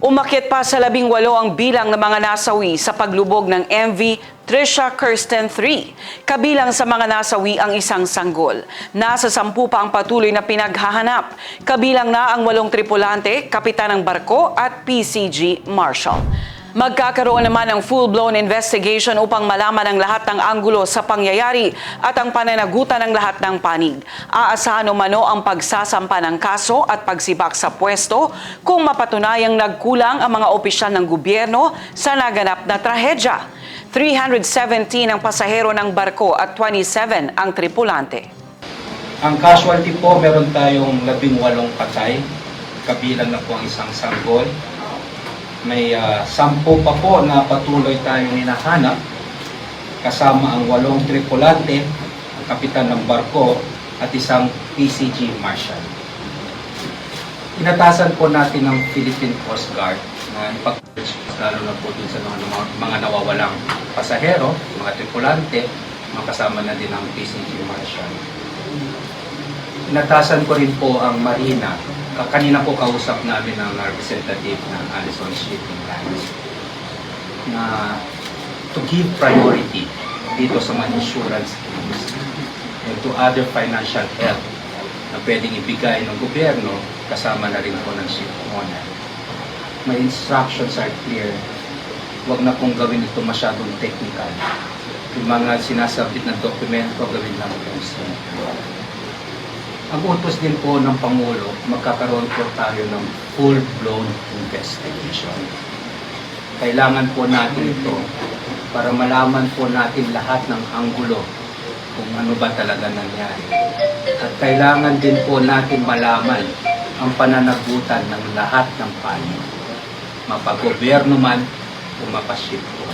Umakyat pa sa 18 ang bilang ng mga nasawi sa paglubog ng MV Trisha Kirsten 3. Kabilang sa mga nasawi ang isang sanggol. Nasa 10 pa ang patuloy na pinaghahanap. Kabilang na ang 8 tripulante, kapitan ng barko at PCG Marshal. Magkakaroon naman ng full-blown investigation upang malaman ang lahat ng anggulo sa pangyayari at ang pananagutan ng lahat ng panig. Aasahan umano ang pagsasampa ng kaso at pagsibak sa pwesto kung mapatunayang nagkulang ang mga opisyal ng gobyerno sa naganap na trahedya. 317 ang pasahero ng barko at 27 ang tripulante. Ang casualty po, meron tayong 18 patay, kabilang na po ang isang sanggol. May 10 pa po na patuloy tayong hinahanap, kasama ang 8 tripulante, ang kapitan ng barko at isang PCG Marshal. Inatasan po natin ng Philippine Coast Guard na ipag-search lalo na po dun sa mga nawawalang pasahero, mga tripulante, mga kasama na din ang PCG Marshal. Inatasan ko rin po ang Marina. Kanina po kausap namin ang representative ng Allison Shipping Lines na to give priority dito sa mga insurance claims and to other financial help na pwedeng ibigay ng gobyerno kasama na rin po ng ship owner. My instructions are clear. Huwag na pong gawin ito masyadong technical. Yung mga sinasabit na dokumento, gawin lang po simple. Ang utos din po ng Pangulo, magkakaroon po tayo ng full-blown investigation. Kailangan po natin ito para malaman po natin lahat ng anggulo kung ano ba talaga nangyari. At kailangan din po natin malaman ang pananagutan ng lahat ng panig, mapag-gobyerno man o mapaship po.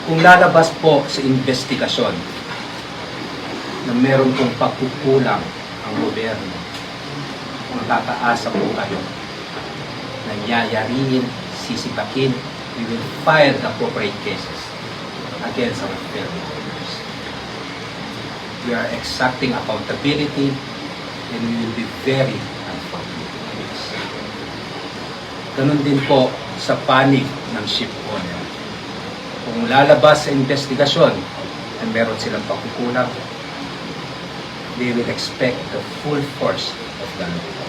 Kung lalabas po sa investigasyon na meron pong pagkukulang ang gobyerno, magkakaasa po kayo na yayarin, sisipakin, we will file the appropriate cases against our fellow workers. We are exacting accountability and we will be very unfortunate. Ganun din po sa panig ng ship owner. Kung lalabas sa investigasyon na meron silang pagkukulang, they will expect the full force of the law.